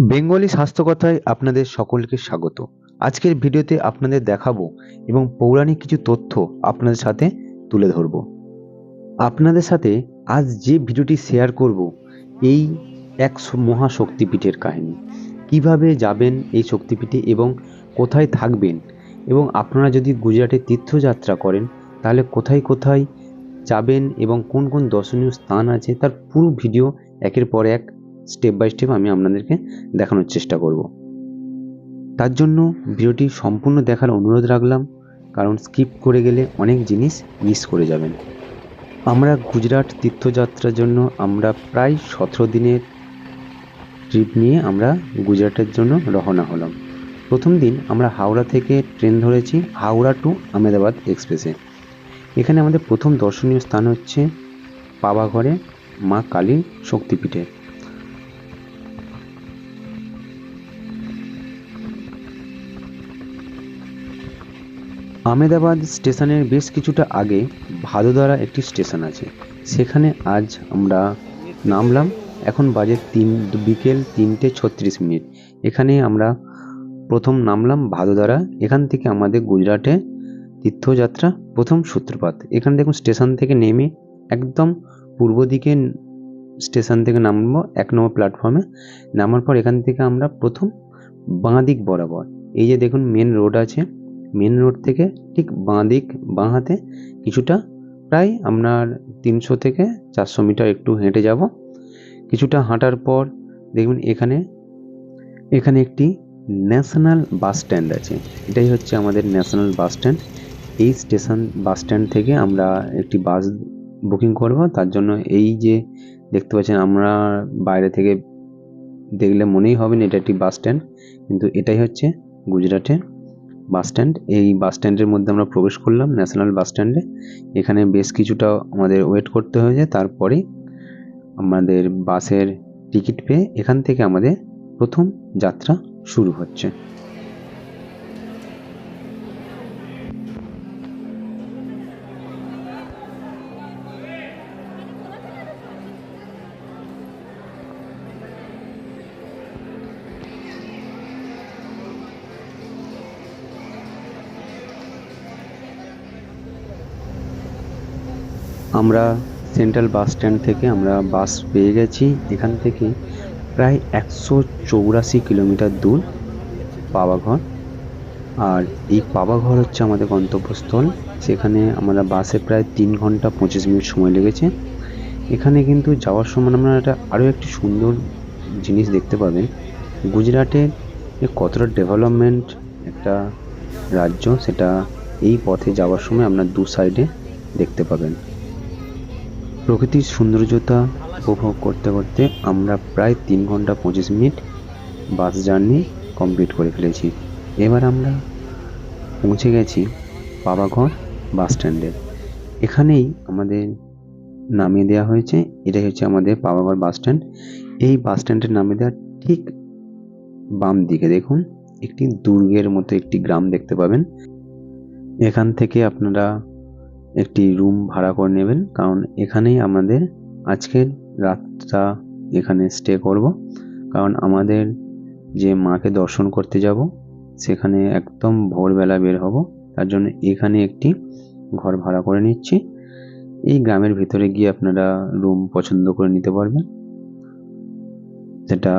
Bengali স্বাস্থ্য কথায় আপনাদের সকলকে স্বাগত। আজকের ভিডিওতে আপনাদের দেখাবো এবং পৌরাণিক কিছু তথ্য আপনাদের সাথে তুলে ধরব। আপনাদের সাথে আজ যে ভিডিওটি শেয়ার করব এই এক মহাশক্তিপীঠের কাহিনী। কিভাবে যাবেন এই শক্তিপীঠে এবং কোথায় থাকবেন, এবং আপনারা যদি গুজরাটে তীর্থযাত্রা করেন তাহলে কোথায় কোথায় যাবেন এবং কোন কোন দর্শনীয় স্থান আছে, তার পুরো ভিডিও একের পর এক স্টেপ বাই স্টেপ আমি আপনাদেরকে দেখানোর চেষ্টা করব। তার জন্য ভিডিওটি সম্পূর্ণ দেখার অনুরোধ রাখলাম, কারণ স্কিপ করে গেলে অনেক জিনিস মিস করে যাবেন। আমরা গুজরাট তীর্থযাত্রার জন্য আমরা প্রায় 17 দিনের ট্রিপ নিয়ে আমরা গুজরাটের জন্য রওনা হলাম। প্রথম দিন আমরা হাওড়া থেকে ট্রেন ধরেছি হাওড়া টু আহমেদাবাদ এক্সপ্রেসে। এখানে আমাদের প্রথম দর্শনীয় স্থান হচ্ছে পাওয়াগড়ে মা কালীর শক্তিপীঠে। আহমেদাবাদ স্টেশনের বেশ কিছুটা আগে ভাদোদারা একটি স্টেশন আছে, সেখানে আজ আমরা নামলাম। এখন বাজে বিকেল 3:36। এখানে আমরা প্রথম নামলাম ভাদোদারা। এখান থেকে আমাদের গুজরাটে তীর্থযাত্রা প্রথম সূত্রপাত। এখানে দেখুন স্টেশন থেকে নেমে একদম পূর্ব দিকে স্টেশন থেকে নামবো 1 নম্বর প্ল্যাটফর্মে। নামার পর এখান থেকে আমরা প্রথম বাঁ দিক বরাবর, এই যে দেখুন মেন রোড আছে, মেন রোড থেকে ঠিক বাঁ হাতে কিছুটা প্রায় আপনার 300 থেকে 400 মিটার একটু হেঁটে যাব। কিছুটা হাঁটার পর দেখবেন এখানে একটি ন্যাশনাল বাস স্ট্যান্ড আছে। এটাই হচ্ছে আমাদের ন্যাশনাল বাস স্ট্যান্ড। এই বাস স্ট্যান্ড থেকে আমরা একটি বাস বুকিং করব। তার জন্য এই যে দেখতে পাচ্ছেন, আমরা বাইরে থেকে দেখলে মনেই হবে না এটা একটি বাস স্ট্যান্ড, কিন্তু এটাই হচ্ছে গুজরাটের বাস স্ট্যান্ড। এই বাস স্ট্যান্ডের মধ্যে আমরা প্রবেশ করলাম, ন্যাশনাল বাস স্ট্যান্ডে। এখানে বেশ কিছুটা আমাদের ওয়েট করতে হয়েছে, তারপরে আমাদের বাসের টিকিট পেয়ে এখান থেকে আমাদের প্রথম যাত্রা শুরু হচ্ছে। আমরা সেন্ট্রাল বাস স্ট্যান্ড থেকে আমরা বাস পেয়ে গেছি। এখান থেকে প্রায় 184 কিলোমিটার দূর পাওয়াগড়। আর এই পাওয়াগড় হচ্ছে আমাদের গন্তব্যস্থল। সেখানে আমরা বাসে প্রায় 3 ঘন্টা 25 মিনিট সময় লেগেছে। এখানে কিন্তু যাওয়ার সময় আমরা আরও একটি সুন্দর জিনিস দেখতে পাবেন। গুজরাটের কতটা ডেভেলপমেন্ট একটা রাজ্য, সেটা এই পথে যাওয়ার সময় আপনার দু সাইডে দেখতে পাবেন। প্রকৃতির সৌন্দর্যতা উপভোগ করতে করতে আমরা প্রায় 3 ঘন্টা 25 মিনিট বাস জার্নি কমপ্লিট করে ফেলেছি। এবার আমরা পৌঁছে গেছি পাওয়াগড় বাস স্ট্যান্ডে। এখানেই আমাদের নামিয়ে দেওয়া হয়েছে। এটাই হচ্ছে আমাদের পাওয়াগড় বাস স্ট্যান্ড। এই বাস স্ট্যান্ডের নামিয়ে দেওয়ার ঠিক বাম দিকে দেখুন একটি দুর্গের মতো একটি গ্রাম দেখতে পাবেন। এখান থেকে আপনারা একটি রুম ভাড়া করে নেবেন, কারণ এখানেই আমাদের আজকের রাতটা এখানে স্টে করব। কারণ আমাদের যে মাকে দর্শন করতে যাব সেখানে একদম ভোরবেলা বের হব, তার জন্য এখানে একটি ঘর ভাড়া করে নিচ্ছি। এই গ্রামের ভিতরে গিয়ে আপনারা রুম পছন্দ করে নিতে পারবেন। সেটা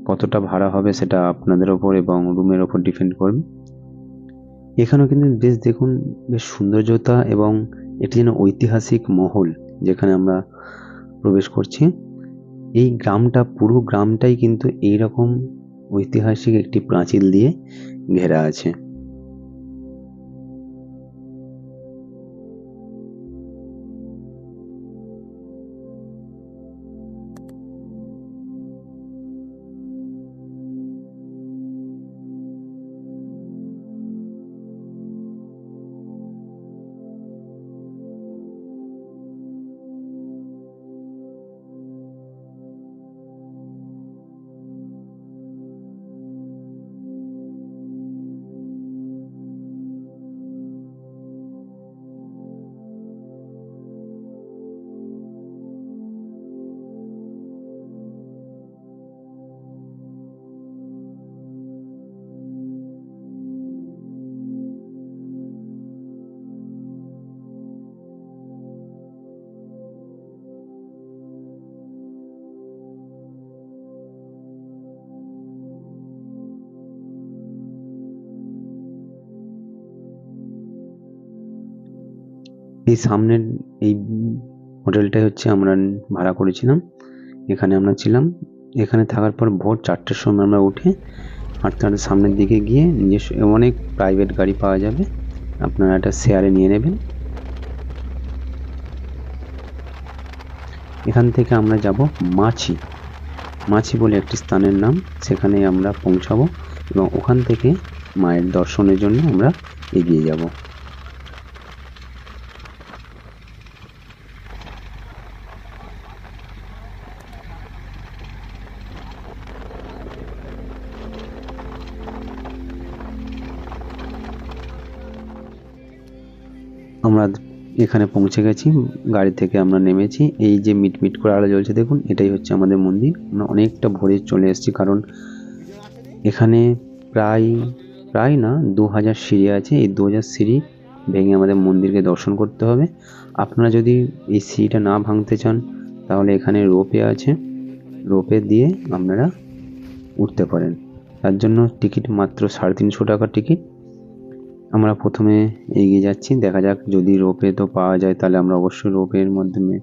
কতটা ভাড়া হবে সেটা আপনাদের ওপর এবং রুমের ওপর ডিপেন্ড করবে। এখানেও কিন্তু বেশ দেখুন বেশ সৌন্দর্যতা এবং এটি যেন ঐতিহাসিক মহল যেখানে আমরা প্রবেশ করছি। এই গ্রামটা, পুরো গ্রামটাই কিন্তু এইরকম ঐতিহাসিক একটি প্রাচীর দিয়ে ঘেরা আছে। এই সামনের এই হোটেলটাই হচ্ছে আমরা ভাড়া করেছিলাম, এখানে আমরা ছিলাম। এখানে থাকার পর ভোর 4টের সময় আমরা উঠে হাঁটতে হাঁটতে সামনের দিকে গিয়ে নিজস্ব অনেক প্রাইভেট গাড়ি পাওয়া যাবে, আপনারা একটা শেয়ারে নিয়ে নেবেন। এখান থেকে আমরা যাব মাছি, মাছি বলে একটি স্থানের নাম, সেখানে আমরা পৌঁছাবো এবং ওখান থেকে মায়ের দর্শনের জন্য আমরা এগিয়ে যাব। আমরা এখানে পৌঁছে গেছি, গাড়ি থেকে আমরা নেমেছি। এই যে মিটমিট করে আলো জ্বলছে দেখুন, এটাই হচ্ছে আমাদের মন্দির। আমরা অনেকটা ভোরে চলে এসেছি, কারণ এখানে প্রায় প্রায় না 2000 সিঁড়ি আছে। এই 2000 সিঁড়ি ভেঙে আমাদের মন্দিরকে দর্শন করতে হবে। আপনারা যদি এই সিঁড়িটা না ভাঙতে চান তাহলে এখানে রোপওয়ে আছে, রোপওয়ে দিয়ে আপনারা উঠতে পারেন। তার জন্য টিকিট মাত্র 350 টাকা টিকিট। আমরা প্রথমে এগিয়ে যাচ্ছি, দেখা যাক যদি রোপওয়ে তো পাওয়া যায় তাহলে আমরা অবশ্যই রোপওয়ের মাধ্যমে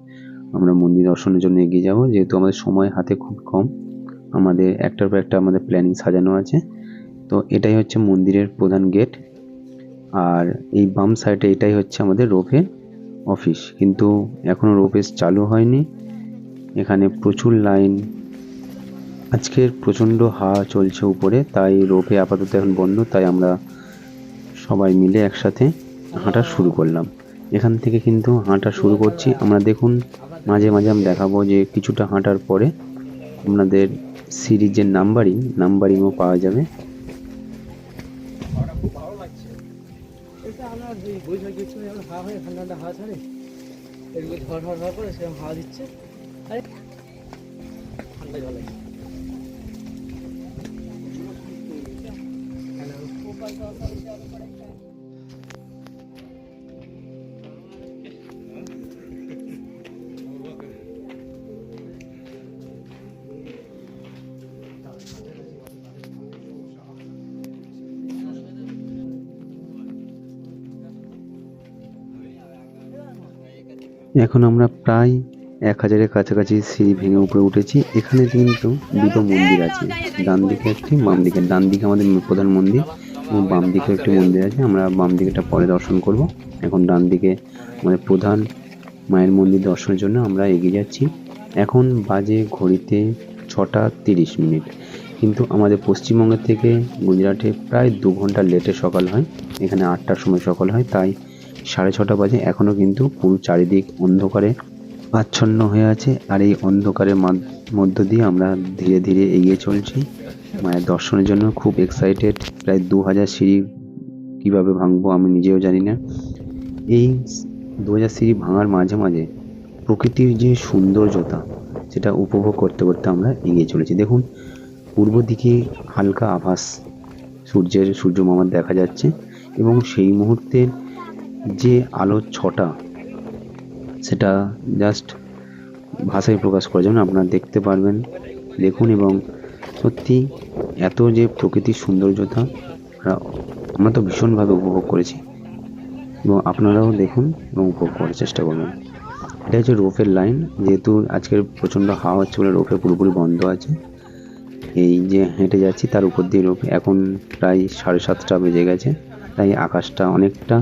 আমরা মন্দির দর্শনের জন্য এগিয়ে যাব, যেহেতু আমাদের সময় হাতে খুব কম। আমাদের একটার পর একটা আমাদের প্ল্যানিং সাজানো আছে। তো এটাই হচ্ছে মন্দিরের প্রধান গেট, আর এই বাম সাইডে এটাই হচ্ছে আমাদের রোপওয়ে অফিস, কিন্তু এখনও রোপওয়ে চালু হয়নি। এখানে প্রচুর লাইন, আজকের প্রচণ্ড হাওয়া চলছে উপরে, তাই রোপওয়ে আপাতত এখন বন্ধ। তাই আমরা সবাই মিলে একসাথে হাঁটা শুরু করলাম। এখান থেকে কিন্তু হাঁটা শুরু করছি আমরা, দেখুন মাঝে মাঝে আমি দেখাবো যে কিছুটা হাঁটার পরে আপনাদের সিরিজ যে নাম্বারিংও পাওয়া যাবে। এখন আমরা প্রায় 1000-এর কাছাকাছি সিঁড়ি ভেঙে উপরে উঠেছি। এখানে কিন্তু দুটো মন্দির আছে, ডান দিকে একটি, বাম দিকে। ডান দিকে আমাদের প্রধান মন্দির এবং বাম দিকে একটি মন্দির আছে। আমরা বাম দিকেটা পরে দর্শন করব। এখন ডান দিকে আমাদের প্রধান মায়ের মন্দির দর্শনের জন্য আমরা এগিয়ে যাচ্ছি। এখন বাজে ঘড়িতে 6:30, কিন্তু আমাদের পশ্চিমবঙ্গের থেকে গুজরাটে প্রায় 2 ঘন্টা লেটে সকাল হয়। এখানে 8টার সময় সকাল হয়, তাই 6:30 বাজে। এখনও কিন্তু পুরো চারিদিক অন্ধকারে আচ্ছন্ন হয়ে আছে, আর এই অন্ধকারের মধ্য দিয়ে আমরা ধীরে ধীরে এগিয়ে চলছি মায়ের দর্শনের জন্য। খুব এক্সাইটেড, প্রায় 2000 সিঁড়ি কীভাবে ভাঙবো আমি নিজেও জানি না। এই 2000 সিঁড়ি ভাঙার মাঝে মাঝে প্রকৃতির যে সৌন্দর্যতা সেটা উপভোগ করতে করতে আমরা এগিয়ে চলেছি। দেখুন পূর্ব দিকে হালকা আভাস সূর্য মামার দেখা যাচ্ছে, এবং সেই মুহূর্তের যে আলোর ছটা সেটা জাস্ট ভাষায় প্রকাশ করা যাবে না, আপনারা দেখতে পারবেন। দেখুন, এবং সত্যি এত যে প্রকৃতির সৌন্দর্যতা আমরা তো ভীষণভাবে উপভোগ করেছি, এবং আপনারাও দেখুন এবং উপভোগ করার চেষ্টা করবেন। এটা হচ্ছে রোপের লাইন, যেহেতু আজকের প্রচণ্ড হাওয়া হচ্ছে বলে রোপে পুরোপুরি বন্ধ আছে। এই যে হেঁটে যাচ্ছি তার উপর দিয়ে রোপে, এখন প্রায় 7:30 বেজে গেছে, তাই আকাশটা অনেকটা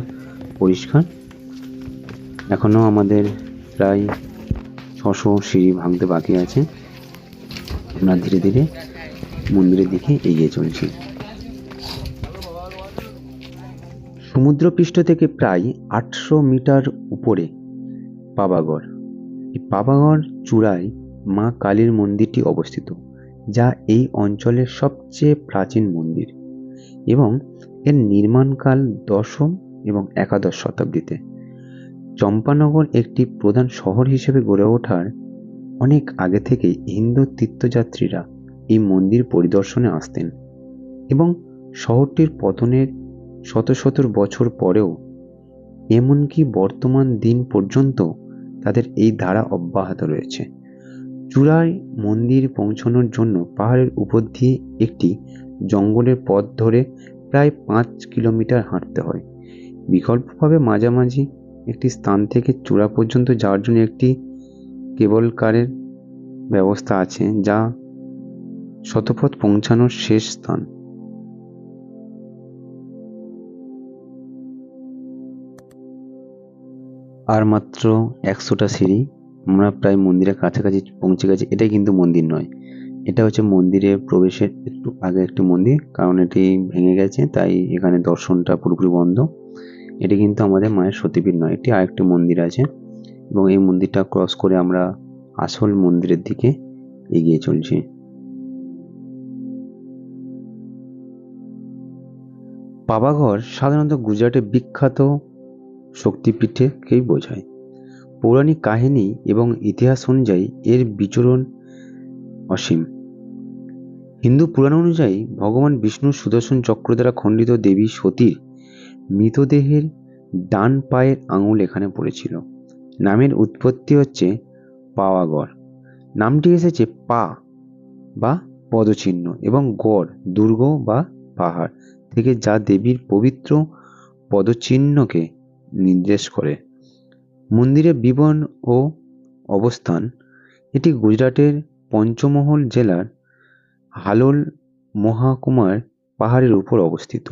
পরিষ্কার। এখনও আমাদের প্রায় 600 সিঁড়ি ভাঙতে বাকি আছে। আমরা ধীরে ধীরে মন্দিরের দিকে এগিয়ে চলছি। সমুদ্রপৃষ্ঠ থেকে প্রায় 800 মিটার উপরে পাবাগড়। এই পাবাগড় চূড়ায় মা কালীর মন্দিরটি অবস্থিত, যা এই অঞ্চলের সবচেয়ে প্রাচীন মন্দির, এবং এর নির্মাণকাল 10ম এবং 11দশ শতাব্দীতে। চম্পানগর একটি প্রধান শহর হিসেবে গড়ে ওঠার অনেক আগে থেকেই হিন্দু তীর্থযাত্রীরা এই মন্দির পরিদর্শনে আসতেন, এবং শহরটির পতনের শত শত বছর পরেও এমনকি বর্তমান দিন পর্যন্ত তাদের এই ধারা অব্যাহত রয়েছে। চূড়ায় মন্দির পৌঁছানোর জন্য পাহাড়ের উপর দিয়ে একটি জঙ্গলের পথ ধরে প্রায় 5 কিলোমিটার হাঁটতে হয়। বিকল্পভাবে মাঝামাঝি একটি স্থান থেকে চূড়া পর্যন্ত যাওয়ার জন্য একটি কেবল কারের ব্যবস্থা আছে, যা শতপথ পৌঁছানোর শেষ স্থান। আর মাত্র 100টা সিঁড়ি, আমরা প্রায় মন্দিরের কাছাকাছি পৌঁছে গেছি। এটাই কিন্তু মন্দির নয়, এটা হচ্ছে মন্দিরে প্রবেশের একটু আগে একটি মন্দির, কারণ এটি ভেঙে গেছে তাই এখানে দর্শনটা পুরোপুরি বন্ধ। এটি কিন্তু আমাদের মায়ের সতীপীঠ নয়, এটি আরেকটি মন্দির আছে, এবং এই মন্দিরটা ক্রস করে আমরা আসল মন্দিরের দিকে এগিয়ে চলছি। পাবাঘর সাধারণত গুজরাটের বিখ্যাত শক্তিপীঠকেই বোঝায়। পৌরাণিক কাহিনী এবং ইতিহাস অনুযায়ী এর বিচরণ অসীম। হিন্দু পুরাণ অনুযায়ী ভগবান বিষ্ণুর সুদর্শন চক্র দ্বারা খণ্ডিত দেবী সতীর মৃতদেহের ডান পায়ের আঙুল এখানে পড়েছিল। নামের উৎপত্তি হচ্ছে পাওয়াগড়। নামটি এসেছে পা বা পদচিহ্ন এবং গড় দুর্গ বা পাহাড় থেকে, যা দেবীর পবিত্র পদচিহ্নকে নির্দেশ করে। মন্দিরের বিবরণ ও অবস্থান: এটি গুজরাটের পঞ্চমহল জেলার হালোল মহকুমার পাহাড়ের উপর অবস্থিত,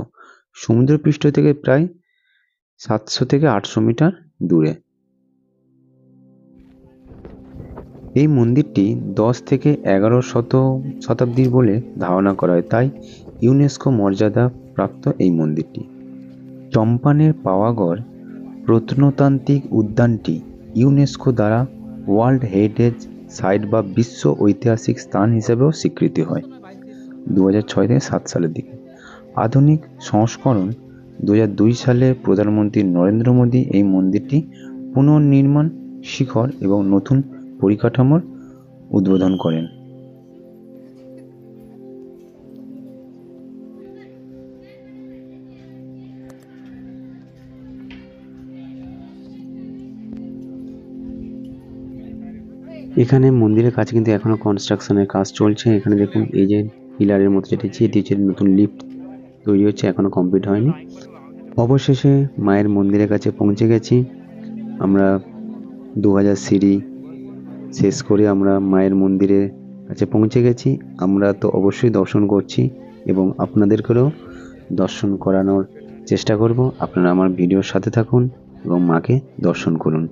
সমুদ্রপৃষ্ঠ থেকে প্রায় 700 থেকে 800 মিটার দূরে। এই মন্দিরটি 10 থেকে 11 শতাব্দীর বলে ধারণা করা হয়, তাই ইউনেস্কো মর্যাদা প্রাপ্ত এই মন্দিরটি। চম্পানের পাওয়াগড় প্রত্নতাত্ত্বিক উদ্যানটি ইউনেস্কো দ্বারা ওয়ার্ল্ড হেরিটেজ সাইট বা বিশ্ব ঐতিহাসিক স্থান হিসেবেও স্বীকৃতি হয় 2006 থেকে 7 সালের দিকে। আধুনিক সংস্করণ 2002 সালে প্রধানমন্ত্রী নরেন্দ্র মোদী এই মন্দিরটি পুনর্নির্মাণ, শিখর এবং নতুন পরিকাঠামোর উদ্বোধন করেন। এখানে মন্দিরের কাছে কিন্তু এখনো কনস্ট্রাকশনের কাজ চলছে। এখানে দেখুন, এই যে পিলারের মতো যেটা এটি হচ্ছে নতুন লিফট তৈরি হচ্ছে, এখনো কমপ্লিট হয়নি। অবশেষে মায়ের মন্দিরের কাছে পৌঁছে গেছি। আমরা 2000 সিঁড়ি শেষ করে আমরা মায়ের মন্দিরের কাছে পৌঁছে গেছি। আমরা তো অবশ্যই দর্শন করছি এবং আপনাদেরকেও দর্শন করানোর চেষ্টা করব। আপনারা আমার ভিডিওর সাথে থাকুন এবং মাকে দর্শন করুন।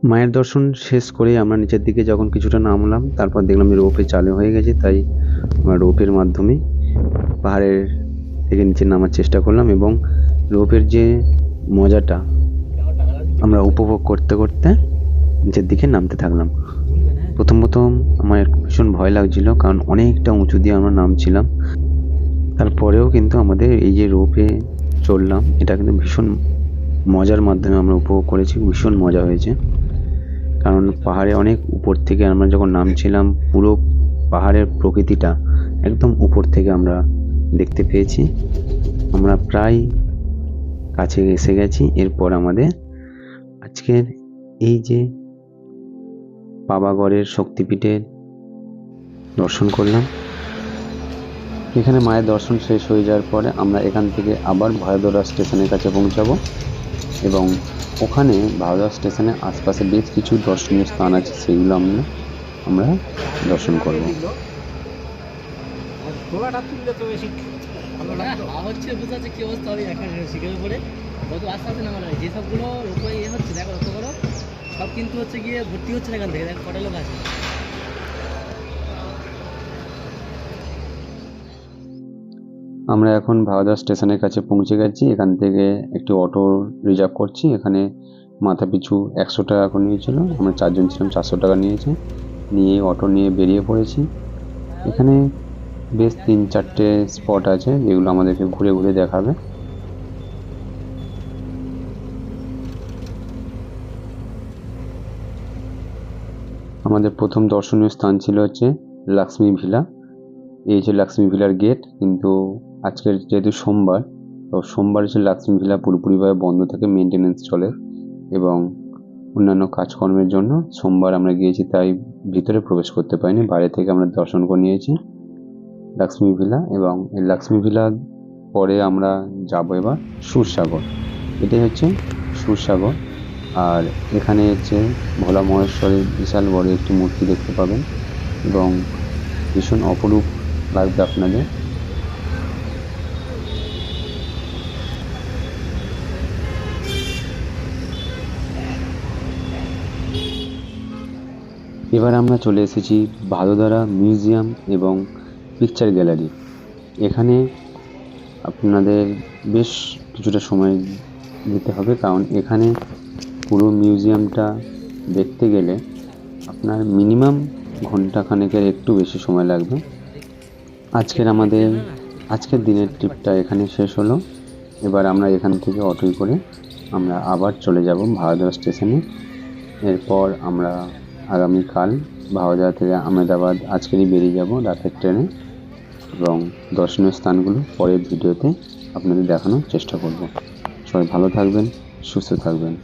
মায়ের দর্শন শেষ করে আমরা নিচের দিকে যখন কিছুটা নামলাম, তারপর দেখলাম যে রোপওয়ে চালু হয়ে গেছে, তাই আমরা রোপের মাধ্যমে পাহাড়ের থেকে নিচে নামার চেষ্টা করলাম এবং রোপের যে মজাটা আমরা উপভোগ করতে করতে নিচের দিকে নামতে থাকলাম। প্রথম আমার ভীষণ ভয় লাগছিল, কারণ অনেকটা উঁচু দিয়ে আমরা নামছিলাম। তারপরেও কিন্তু আমাদের এই যে রোপে চড়লাম, এটা কিন্তু ভীষণ মজার মাধ্যমে আমরা উপভোগ করেছি। ভীষণ মজা হয়েছে, কারণ পাহাড়ে অনেক উপর থেকে আমরা যখন নামছিলাম, পুরো পাহাড়ের প্রকৃতিটা একদম উপর থেকে আমরা দেখতে পেয়েছি। আমরা প্রায় কাছে এসে গেছি। এরপর আমাদের আজকের এই যে পাবাগড়ের শক্তিপীঠের দর্শন করলাম। এখানে মায়ের দর্শন শেষ হয়ে যাওয়ার পরে আমরা এখান থেকে আবার ভাদোদরা স্টেশনের কাছে পৌঁছাবো এবং ওখানে ভাদোদরা স্টেশনের আশপাশে বেশ কিছু দর্শনীয় স্থান আছে, সেগুলো আমরা দর্শন করব। সব কিন্তু হচ্ছে গিয়ে ভর্তি হচ্ছে না এখান থেকে, দেখ কটা লোক আছে। আমরা এখন ভাদোদরা স্টেশনের কাছে পৌঁছে গেছি। এখান থেকে একটি অটো রিজার্ভ করছি। এখানে মাথা পিছু 100 টাকা করে নিয়েছিল। আমরা 4 জন ছিলাম, 400 টাকা নিয়েছে। নিয়ে অটো নিয়ে বেরিয়ে পড়েছি। এখানে বেশ 3-4টে স্পট আছে, যেগুলো আমাদেরকে ঘুরে ঘুরে দেখাবে। আমাদের প্রথম দর্শনীয় স্থান ছিল হচ্ছে লক্ষ্মী ভিলা। এই হচ্ছে লক্ষ্মী ভিলার গেট, কিন্তু আজকের যেহেতু সোমবার, তো সোমবার হচ্ছে লক্ষ্মী ভিলা পুরোপুরিভাবে বন্ধ থাকে, মেনটেনেন্স চলে এবং অন্যান্য কাজকর্মের জন্য সোমবার আমরা গিয়েছি, তাই ভিতরে প্রবেশ করতে পারিনি। বাইরে থেকে আমরা দর্শন করে নিয়েছি লক্ষ্মী ভিলা। এবং এই লক্ষ্মী ভিলার পরে আমরা যাব এবার সুরসাগর। এটাই হচ্ছে সুরসাগর। আর এখানে হচ্ছে ভোলা মহেশ্বরের বিশাল বড় একটি মূর্তি দেখতে পাবেন এবং ভীষণ অপরূপ লাগবে আপনাদের। এবার আমরা চলে এসেছি ভাদোদরা মিউজিয়াম এবং পিকচার গ্যালারি। এখানে আপনাদের বেশ কিছুটা সময় দিতে হবে, কারণ এখানে পুরো মিউজিয়ামটা দেখতে গেলে আপনার মিনিমাম ঘন্টাখানেকের একটু বেশি সময় লাগবে। আজকের দিনের ট্রিপটা এখানে শেষ হলো। এবার আমরা এখান থেকে অটোয় করে আমরা আবার চলে যাব ভাদোদরা স্টেশনে। এরপর আমরা আগামীকাল ভাদোদরা থেকে আহমেদাবাদ আজকেরই বেরিয়ে যাব রাতের ট্রেনে এবং দর্শনীয় স্থানগুলো পরের ভিডিওতে আপনাদের দেখানোর চেষ্টা করব। সবাই ভালো থাকবেন, সুস্থ থাকবেন।